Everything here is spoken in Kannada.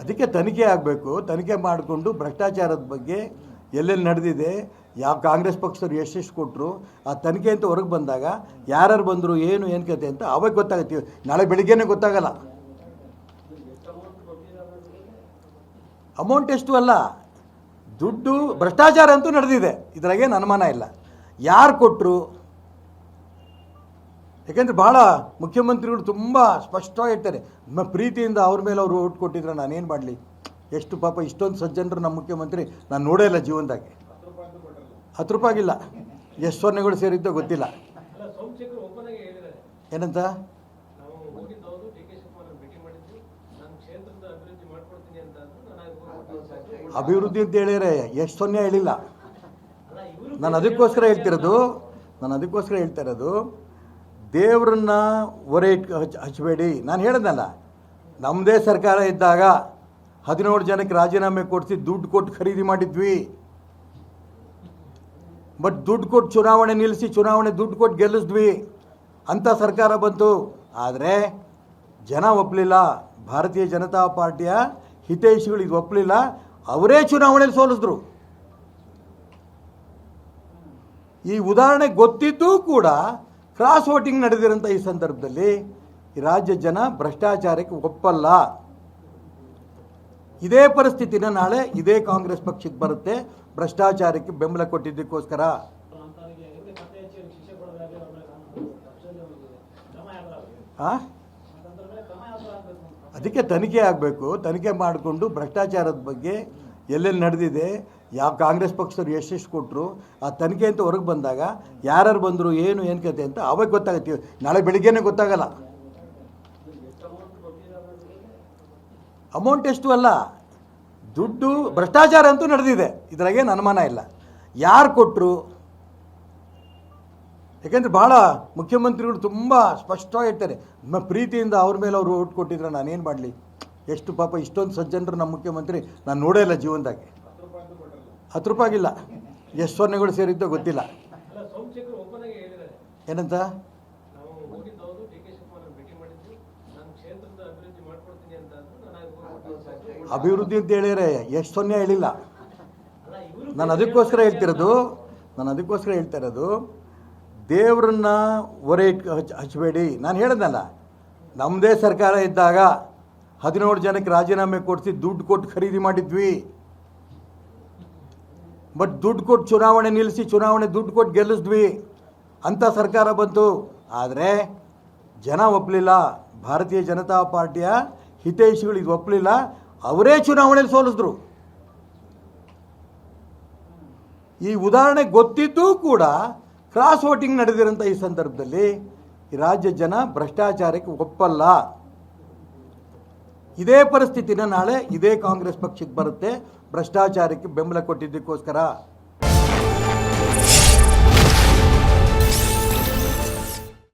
ಅದಕ್ಕೆ ತನಿಖೆ ಆಗಬೇಕು. ತನಿಖೆ ಮಾಡಿಕೊಂಡು ಭ್ರಷ್ಟಾಚಾರದ ಬಗ್ಗೆ ಎಲ್ಲೆಲ್ಲಿ ನಡೆದಿದೆ, ಯಾವ ಕಾಂಗ್ರೆಸ್ ಪಕ್ಷದವ್ರು ಎಷ್ಟೆಷ್ಟು ಕೊಟ್ಟರು, ಆ ತನಿಖೆ ಅಂತ ಹೊರಗೆ ಬಂದಾಗ ಯಾರ್ಯಾರು ಬಂದರು, ಏನು ಕತೆ ಅಂತ ಅವಾಗ ಗೊತ್ತಾಗುತ್ತೆ. ನಾಳೆ ಬೆಳಿಗ್ಗೆನೇ ಗೊತ್ತಾಗಲ್ಲ. ಅಮೌಂಟ್ ಎಷ್ಟು ಅಲ್ಲ, ದುಡ್ಡು ಭ್ರಷ್ಟಾಚಾರ ಅಂತೂ ನಡೆದಿದೆ, ಇದರಾಗೇನು ಅನುಮಾನ ಇಲ್ಲ. ಯಾರು ಕೊಟ್ಟರು, ಯಾಕೆಂದರೆ ಭಾಳ ಮುಖ್ಯಮಂತ್ರಿಗಳು ತುಂಬ ಸ್ಪಷ್ಟವಾಗಿ ಹೇಳ್ತಾರೆ, ಪ್ರೀತಿಯಿಂದ ಅವ್ರ ಮೇಲೆ ಅವರು ಓಟ್ ಕೊಟ್ಟಿದ್ರೆ ನಾನೇನು ಮಾಡಲಿ. ಎಷ್ಟು ಪಾಪ ಇಷ್ಟೊಂದು ಸಜ್ಜನರು ನಮ್ಮ ಮುಖ್ಯಮಂತ್ರಿ ನಾನು ನೋಡೇ ಇಲ್ಲ ಜೀವನದಾಗೆ. 10 ರೂಪಾಯಿಗಿಲ್ಲ. ಎಷ್ಟು ಸೊನ್ನೆಗಳು ಸೇರಿದ್ದೋ ಗೊತ್ತಿಲ್ಲ. ಏನಂತ ಅಭಿವೃದ್ಧಿ ಅಂತ ಹೇಳಿದರೆ ಎಷ್ಟು ಸೊನ್ನೆ ಹೇಳಿಲ್ಲ. ನಾನು ಅದಕ್ಕೋಸ್ಕರ ಹೇಳ್ತಾ ಇರೋದು ದೇವ್ರನ್ನ ಹೊರೆ ಹಚ್ಚಬೇಡಿ. ನಾನು ಹೇಳಿದ್ನಲ್ಲ, ನಮ್ಮದೇ ಸರ್ಕಾರ ಇದ್ದಾಗ 17 ಜನಕ್ಕೆ ರಾಜೀನಾಮೆ ಕೊಡಿಸಿ ದುಡ್ಡು ಕೊಟ್ಟು ಖರೀದಿ ಮಾಡಿದ್ವಿ. ಬಟ್ ದುಡ್ಡು ಕೊಟ್ಟು ಚುನಾವಣೆ ನಿಲ್ಲಿಸಿ ದುಡ್ಡು ಕೊಟ್ಟು ಗೆಲ್ಲಿಸಿದ್ವಿ. ಅಂಥ ಸರ್ಕಾರ ಬಂತು. ಆದರೆ ಜನ ಒಪ್ಪಲಿಲ್ಲ. ಭಾರತೀಯ ಜನತಾ ಪಾರ್ಟಿಯ ಹಿತೈಷಿಗಳು ಇದು ಒಪ್ಪಲಿಲ್ಲ. ಅವರೇ ಚುನಾವಣೆಯಲ್ಲಿ ಸೋಲಿಸಿದ್ರು. ಈ ಉದಾಹರಣೆ ಗೊತ್ತಿದ್ದೂ ಕೂಡ ಕ್ರಾಸ್ ವೋಟಿಂಗ್ ನಡೆದಿರೋಂಥ ಈ ಸಂದರ್ಭದಲ್ಲಿ ಈ ರಾಜ್ಯ ಜನ ಭ್ರಷ್ಟಾಚಾರಕ್ಕೆ ಒಪ್ಪಲ್ಲ. ಇದೇ ಪರಿಸ್ಥಿತಿನ ನಾಳೆ ಇದೇ ಕಾಂಗ್ರೆಸ್ ಪಕ್ಷಕ್ಕೆ ಬರುತ್ತೆ, ಭ್ರಷ್ಟಾಚಾರಕ್ಕೆ ಬೆಂಬಲ ಕೊಟ್ಟಿದ್ದಕ್ಕೋಸ್ಕರ. ಅದಕ್ಕೆ ತನಿಖೆ ಆಗಬೇಕು. ತನಿಖೆ ಮಾಡಿಕೊಂಡು ಭ್ರಷ್ಟಾಚಾರದ ಬಗ್ಗೆ ಎಲ್ಲೆಲ್ಲಿ ನಡೆದಿದೆ, ಯಾವ ಕಾಂಗ್ರೆಸ್ ಪಕ್ಷದವ್ರು ಎಷ್ಟೆಷ್ಟು ಕೊಟ್ಟರು, ಆ ತನಿಖೆ ಅಂತ ಹೊರಗೆ ಬಂದಾಗ ಯಾರ್ಯಾರು ಬಂದರು, ಏನು ಕತೆ ಅಂತ ಅವಾಗ ಗೊತ್ತಾಗುತ್ತೆ. ನಾಳೆ ಬೆಳಿಗ್ಗೆನೇ ಗೊತ್ತಾಗಲ್ಲ. ಅಮೌಂಟ್ ಎಷ್ಟು ಅಲ್ಲ, ದುಡ್ಡು ಭ್ರಷ್ಟಾಚಾರ ಅಂತೂ ನಡೆದಿದೆ, ಇದರಾಗೇನು ಅನುಮಾನ ಇಲ್ಲ. ಯಾರು ಕೊಟ್ಟರು, ಯಾಕೆಂದರೆ ಭಾಳ ಮುಖ್ಯಮಂತ್ರಿಗಳು ತುಂಬ ಸ್ಪಷ್ಟವಾಗಿ ಹೇಳ್ತಾರೆ, ಪ್ರೀತಿಯಿಂದ ಅವ್ರ ಮೇಲೆ ಅವರು ಓಟ್ ಕೊಟ್ಟಿದ್ರೆ ನಾನೇನು ಮಾಡಲಿ. ಎಷ್ಟು ಪಾಪ ಇಷ್ಟೊಂದು ಸಜ್ಜನರು ನಮ್ಮ ಮುಖ್ಯಮಂತ್ರಿ ನಾನು ನೋಡೇ ಇಲ್ಲ ಜೀವನದಾಗೆ. 10 ರೂಪಾಯಿಗಿಲ್ಲ. ಎಷ್ಟು ಸೊನ್ನೆಗಳು ಸೇರಿದ್ದೋ ಗೊತ್ತಿಲ್ಲ. ಏನಂತ ಅಭಿವೃದ್ಧಿ ಅಂತ ಹೇಳಿದರೆ ಎಷ್ಟು ಸೊನ್ನೆ ಹೇಳಿಲ್ಲ. ನಾನು ಅದಕ್ಕೋಸ್ಕರ ಹೇಳ್ತಾ ಇರೋದು ದೇವ್ರನ್ನ ಹೊರೆ ಹಚ್ಚಬೇಡಿ. ನಾನು ಹೇಳಿದ್ನಲ್ಲ, ನಮ್ಮದೇ ಸರ್ಕಾರ ಇದ್ದಾಗ 17 ಜನಕ್ಕೆ ರಾಜೀನಾಮೆ ಕೊಡಿಸಿ ದುಡ್ಡು ಕೊಟ್ಟು ಖರೀದಿ ಮಾಡಿದ್ವಿ. ಬಟ್ ದುಡ್ಡು ಕೊಟ್ಟು ಚುನಾವಣೆ ನಿಲ್ಲಿಸಿ ದುಡ್ಡು ಕೊಟ್ಟು ಗೆಲ್ಲಿಸಿದ್ವಿ. ಅಂಥ ಸರ್ಕಾರ ಬಂತು. ಆದರೆ ಜನ ಒಪ್ಪಲಿಲ್ಲ. ಭಾರತೀಯ ಜನತಾ ಪಾರ್ಟಿಯ ಹಿತೈಷಿಗಳು ಇದು ಒಪ್ಪಲಿಲ್ಲ. ಅವರೇ ಚುನಾವಣೆಯಲ್ಲಿ ಸೋಲಿಸಿದ್ರು. ಈ ಉದಾಹರಣೆ ಗೊತ್ತಿದ್ದೂ ಕೂಡ ಕ್ರಾಸ್ ವೋಟಿಂಗ್ ನಡೆದಿರೋಂಥ ಈ ಸಂದರ್ಭದಲ್ಲಿ ಈ ರಾಜ್ಯ ಜನ ಭ್ರಷ್ಟಾಚಾರಕ್ಕೆ ಒಪ್ಪಲ್ಲ. ಇದೇ ಪರಿಸ್ಥಿತಿನ ನಾಳೆ ಇದೇ ಕಾಂಗ್ರೆಸ್ ಪಕ್ಷಕ್ಕೆ ಬರುತ್ತೆ, ಭ್ರಷ್ಟಾಚಾರಕ್ಕೆ ಬೆಂಬಲ ಕೊಟ್ಟಿದ್ದಕ್ಕೋಸ್ಕರ.